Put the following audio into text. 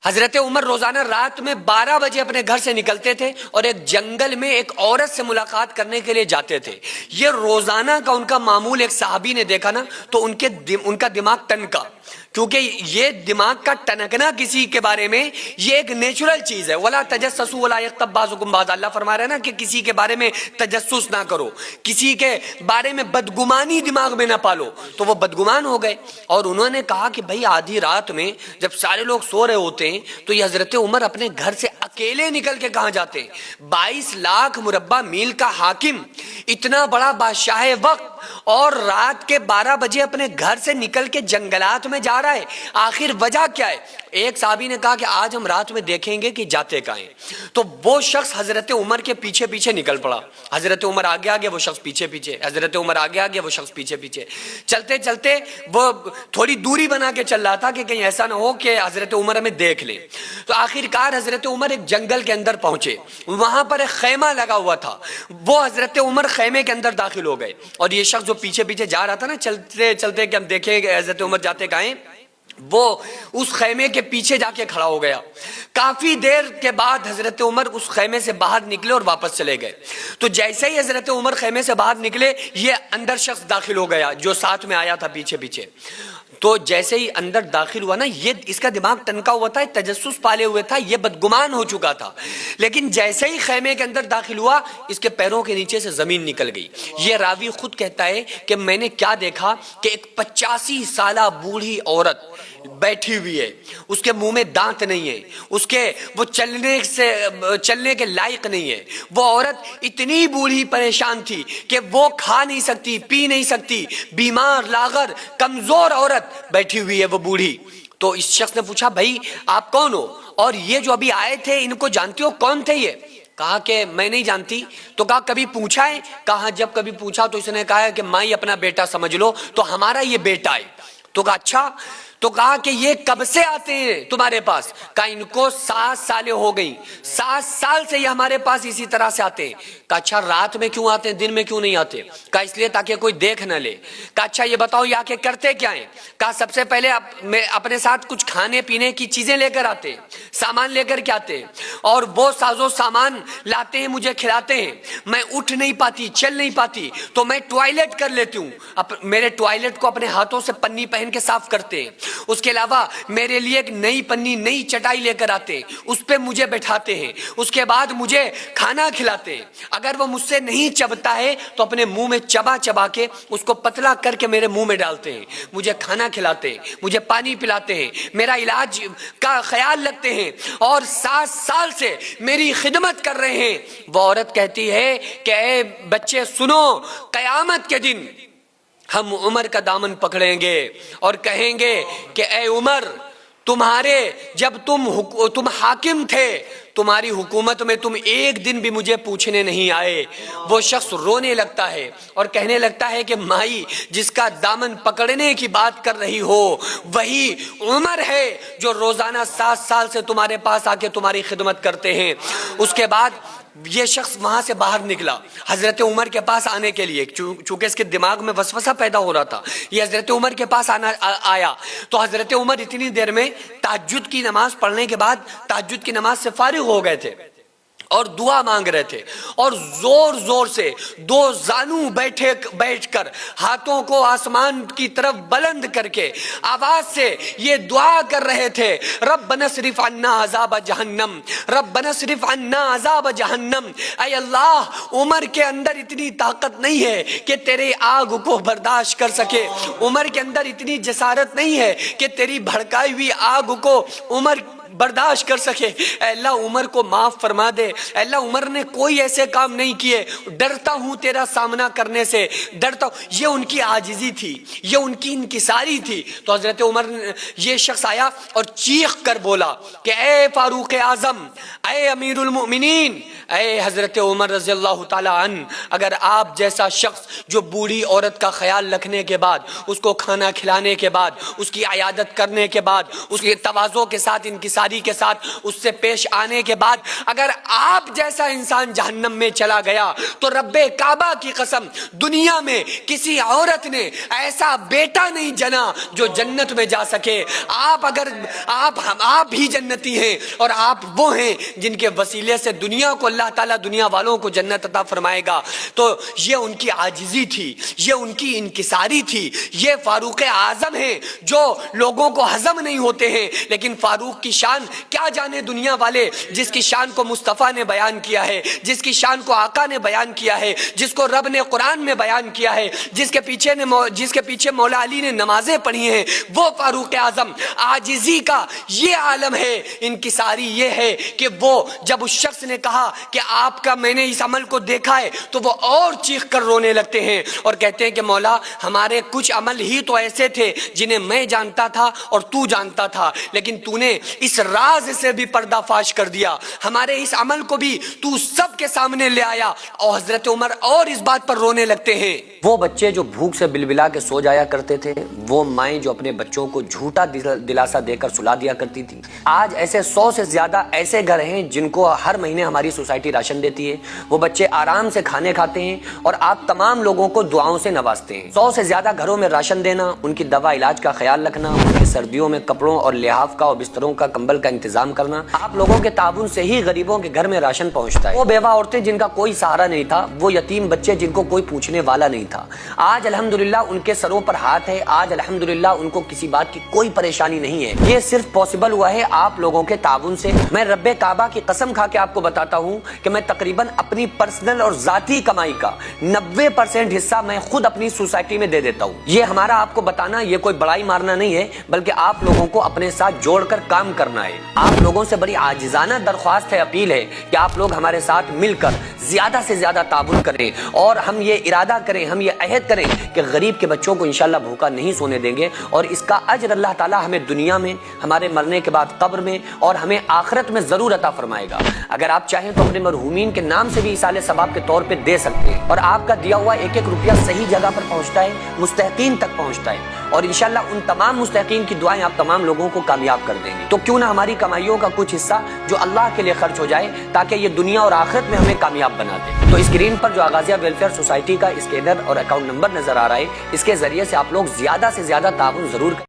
حضرت عمر روزانہ رات میں 12 بجے اپنے گھر سے نکلتے تھے اور ایک جنگل میں ایک عورت سے ملاقات کرنے کے لیے جاتے تھے۔ یہ روزانہ کا ان کا معمول ایک صحابی نے دیکھا نا تو ان کا دماغ ٹنکا، کیونکہ یہ دماغ کا ٹنکنا کسی کے بارے میں یہ ایک نیچرل چیز ہے۔ وَلَا تَجَسَّسُوا وَلَا يَغْتَبْ بَعْضُكُمْ بَعْضًا، اللہ فرما رہا ہے نا کہ کسی کے بارے میں تجسس نہ کرو، کسی کے بارے میں بدگمانی دماغ میں نہ پالو۔ تو وہ بدگمان ہو گئے اور انہوں نے کہا کہ بھائی آدھی رات میں جب سارے لوگ سو رہے ہوتے ہیں تو یہ حضرت عمر اپنے گھر سے اکیلے نکل کے کہاں جاتے ہیں؟ 22 لاکھ مربع میل کا حاکم، اتنا بڑا بادشاہ وقت، اور رات کے 12 بجے اپنے گھر سے نکل کے جنگلات میں جا رہا ہے، آخر وجہ کیا ہے؟ ایک صحابی نے کہا کہ آج ہم رات میں دیکھیں گے کہ جاتے کہاں ہیں۔ تو وہ شخص حضرت عمر کے پیچھے پیچھے نکل پڑا، حضرت عمر آگے آگے وہ شخص پیچھے پیچھے، حضرت عمر آگے آگے وہ شخص پیچھے پیچھے، چلتے چلتے وہ تھوڑی دوری بنا کے چل رہا تھا کہ کہیں ایسا نہ ہو کہ حضرت عمر ہمیں دیکھ لیں۔ تو آخر کار حضرت عمر ایک جنگل کے اندر پہنچے، وہاں پر ایک خیمہ لگا ہوا تھا، وہ حضرت عمر خیمے کے اندر داخل ہو گئے اور یہ شخص جو پیچھے پیچھے جا رہا تھا نا، چلتے چلتے کہ ہم دیکھیں کہ حضرت عمر جاتے کہاں ہیں، وہ اس خیمے کے پیچھے جا کے کھڑا ہو گیا۔ کافی دیر کے بعد حضرت عمر اس خیمے سے باہر نکلے اور واپس چلے گئے۔ تو جیسے ہی حضرت عمر خیمے سے باہر نکلے، یہ اندر شخص داخل ہو گیا جو ساتھ میں آیا تھا پیچھے پیچھے۔ تو جیسے ہی اندر داخل ہوا نا، یہ اس کا دماغ ٹنکا ہوا تھا، تجسس پالے ہوئے تھا، یہ بدگمان ہو چکا تھا، لیکن جیسے ہی خیمے کے اندر داخل ہوا، اس کے پیروں کے نیچے سے زمین نکل گئی۔ یہ راوی خود کہتا ہے کہ میں نے کیا دیکھا کہ ایک 85 سالہ بوڑھی عورت بیٹھی ہوئی ہے، اس کے منہ میں دانت نہیں ہے، اس کے وہ چلنے کے لائق نہیں ہے۔ وہ عورت اتنی بوڑھی پریشان تھی کہ وہ کھا نہیں سکتی، پی نہیں سکتی، بیمار لاغر کمزور عورت بیٹھی ہوئی ہے وہ بوڑھی۔ تو اس شخص نے پوچھا بھائی آپ کون ہو، اور یہ جو ابھی آئے تھے ان کو جانتے ہو، کون تھے یہ؟ کہا کہ میں نہیں جانتی۔ تو کہا کبھی پوچھا ہے؟ کہا جب کبھی پوچھا تو اس نے کہا کہ مائی اپنا بیٹا سمجھ لو، تو ہمارا یہ بیٹا ہے۔ تو کہا اچھا، تو کہا کہ یہ کب سے آتے ہیں تمہارے پاس؟ کہا ان کو 7 سالیں ہو گئی، 7 سال سے یہ ہمارے پاس اسی طرح سے آتے ہیں۔ کہا اچھا رات میں کیوں آتے ہیں، دن میں کیوں نہیں آتے؟ کہا اس لیے تاکہ کوئی دیکھ نہ لے۔ کہا اچھا یہ بتاؤ یہ آ کے کرتے کیا ہیں؟ کہا سب سے پہلے اپنے ساتھ کچھ کھانے پینے کی چیزیں لے کر آتے ہیں، سامان لے کر کے آتے ہیں، اور وہ سازو سامان لاتے ہیں مجھے کھلاتے ہیں۔ میں اٹھ نہیں پاتی، چل نہیں پاتی، تو میں ٹوائلٹ کر لیتی ہوں، میرے ٹوائلٹ کو اپنے ہاتھوں سے پنی پہن کے صاف کرتے ہیں۔ اس کے علاوہ میرے لیے ایک نئی پنی، نئی چٹائی لے کر آتے ہیں، اس پہ مجھے بٹھاتے ہیں، اس کے بعد مجھے کھانا کھلاتے ہیں۔ اگر وہ مجھ سے نہیں چبتا ہے تو اپنے منہ میں چبا چبا کے اس کو پتلا کر کے میرے منہ میں ڈالتے ہیں، مجھے کھانا کھلاتے ہیں، مجھے پانی پلاتے ہیں، میرا علاج کا خیال رکھتے ہیں، اور 7 سال سے میری خدمت کر رہے ہیں۔ وہ عورت کہتی ہے کہ اے بچے سنو، قیامت کے دن ہم عمر کا دامن پکڑیں گے اور کہیں گے کہ اے عمر، تمہارے جب تم حاکم تھے، تمہاری حکومت میں تم ایک دن بھی مجھے پوچھنے نہیں آئے۔ وہ شخص رونے لگتا ہے اور کہنے لگتا ہے کہ مائی جس کا دامن پکڑنے کی بات کر رہی ہو وہی عمر ہے جو روزانہ 7 سال سے تمہارے پاس آ کے تمہاری خدمت کرتے ہیں۔ اس کے بعد یہ شخص وہاں سے باہر نکلا حضرت عمر کے پاس آنے کے لیے، چونکہ اس کے دماغ میں وسوسہ پیدا ہو رہا تھا، یہ حضرت عمر کے پاس آیا تو حضرت عمر اتنی دیر میں تہجد کی نماز پڑھنے کے بعد تہجد کی نماز سے فارغ ہو گئے تھے اور دعا مانگ رہے تھے، اور زور زور سے 2 زانو بیٹھ کر ہاتھوں کو آسمان کی طرف بلند کر کے آواز سے یہ دعا کر رہے تھے، ربنا اصرف عنا عذاب جہنم، ربنا اصرف عنا عذاب جہنم۔ اے اللہ، عمر کے اندر اتنی طاقت نہیں ہے کہ تیرے آگ کو برداشت کر سکے، عمر کے اندر اتنی جسارت نہیں ہے کہ تیری بھڑکائی ہوئی آگ کو عمر برداشت کر سکے۔ اے اللہ عمر کو معاف فرما دے، اے اللہ عمر نے کوئی ایسے کام نہیں کیے، ڈرتا ہوں تیرا سامنا کرنے سے، ڈرتا ہوں۔ یہ ان کی عاجزی تھی، یہ ان کی انکساری تھی۔ تو حضرت عمر یہ شخص آیا اور چیخ کر بولا کہ اے فاروق اعظم، اے امیر المؤمنین، اے حضرت عمر رضی اللہ تعالی عنہ، اگر آپ جیسا شخص جو بوڑھی عورت کا خیال رکھنے کے بعد، اس کو کھانا کھلانے کے بعد، اس کی عیادت کرنے کے بعد، اس کے تواضع کے ساتھ انکسار انکساری کے ساتھ اس سے پیش آنے کے بعد اگر آپ جیسا انسان جہنم میں چلا گیا تو رب کعبہ کی قسم دنیا میں کسی عورت نے ایسا بیٹا نہیں جنا جو جنت میں جا سکے. آپ ہی جنتی ہیں اور آپ وہ ہیں جن کے وسیلے سے دنیا کو اللہ تعالیٰ دنیا والوں کو جنت عطا فرمائے گا. تو یہ ان کی عاجزی تھی, یہ ان کی انکساری تھی. یہ فاروق اعظم ہیں جو لوگوں کو ہضم نہیں ہوتے ہیں, لیکن فاروق کی شان کیا جانے دنیا والے, جس کی شان کو مصطفیٰ نے بیان کیا ہے, جس کی شان کو آقا نے بیان کیا ہے, جس کو رب نے قرآن میں بیان کیا ہے, جس کے پیچھے مولا علی نے نمازیں پڑھی ہیں, وہ فاروق اعظم. عاجزی کا یہ عالم ہے, انکساری یہ ہے کہ وہ جب اس شخص نے کہا کہ آپ کا میں نے اس عمل کو دیکھا ہے تو وہ اور چیخ کر رونے لگتے ہیں اور کہتے ہیں کہ مولا ہمارے کچھ عمل ہی تو ایسے تھے جنہیں میں جانتا تھا اور تو جانتا تھا, لیکن تو نے اس راز سے بھی پردہ فاش کر دیا, ہمارے اس عمل کو بھی تو سب کے سامنے لے آیا. اور حضرت عمر اور اس بات پر رونے لگتے ہیں. وہ بچے جو بھوک سے بلبلا کے سو جایا کرتے تھے, وہ مائیں جو اپنے بچوں کو جھوٹا دلاسا دے کر سلا دیا کرتی تھی, آج ایسے 100 سے زیادہ ایسے گھر ہیں جن کو ہر مہینے ہماری سوسائٹی راشن دیتی ہے. وہ بچے آرام سے کھانے کھاتے ہیں اور آپ تمام لوگوں کو دعاؤں سے نوازتے ہیں. 100 سے زیادہ گھروں میں راشن دینا, ان کی دوا علاج کا خیال رکھنا, ان کی سردیوں میں کپڑوں اور لحاف کا اور بستروں کا کمبل کا انتظام کرنا, آپ لوگوں کے تعاون سے ہی غریبوں کے گھر میں راشن پہنچتا ہے. وہ بیوہ عورتیں جن کا کوئی سہارا نہیں تھا, وہ یتیم بچے جن کو کوئی پوچھنے والا نہیں تھا, آج الحمدللہ ان کے سروں پر ہاتھ ہے, آج الحمدللہ ان کو کسی بات کی کوئی پریشانی نہیں ہے. یہ صرف پاسبل ہوا ہے آپ لوگوں کے تعاون سے. میں رب کعبہ کی قسم کھا کے آپ کو بتاتا ہوں کہ میں تقریباً اپنی پرسنل اور ذاتی کمائی کا 90% حصہ میں خود اپنی سوسائٹی میں دے دیتا ہوں. یہ ہمارا آپ کو بتانا یہ کوئی بڑائی مارنا نہیں ہے, بلکہ آپ لوگوں کو اپنے ساتھ جوڑ کر کام کرنا ہے. آپ لوگوں سے بڑی عاجزانہ درخواست ہے, اپیل ہے کہ آپ لوگ ہمارے ساتھ مل کر زیادہ سے زیادہ تعاون کریں اور ہم یہ ارادہ کریں, ہم یہ عہد کریں کہ غریب کے بچوں کو انشاءاللہ بھوکا نہیں سونے دیں گے, اور اس کا اجر اللہ تعالیٰ ہمیں دنیا میں, ہمارے مرنے کے بعد قبر میں اور ہمیں آخرت میں ضرور عطا فرمائے گا. اگر آپ چاہیں تو اپنے مرحومین کے نام سے بھی ایصال ثواب کے طور پہ دے سکتے ہیں, اور آپ کا دیا ہوا ایک ایک روپیہ صحیح جگہ پر پہنچتا ہے, مستحقین تک پہنچتا ہے, اور انشاءاللہ ان تمام مستحقین کی دعائیں آپ تمام لوگوں کو کامیاب کر دیں گے. تو کیوں نہ ہماری کمائیوں کا کچھ حصہ جو اللہ کے لیے خرچ ہو جائے تاکہ یہ دنیا اور آخرت میں ہمیں کامیاب بنا دے. تو اسکرین پر جو آغازیہ ویلفیئر سوسائٹی کا اسکینر اور اکاؤنٹ نمبر نظر آ رہا ہے, اس کے ذریعے سے آپ لوگ زیادہ سے زیادہ تعاون ضرور کریں.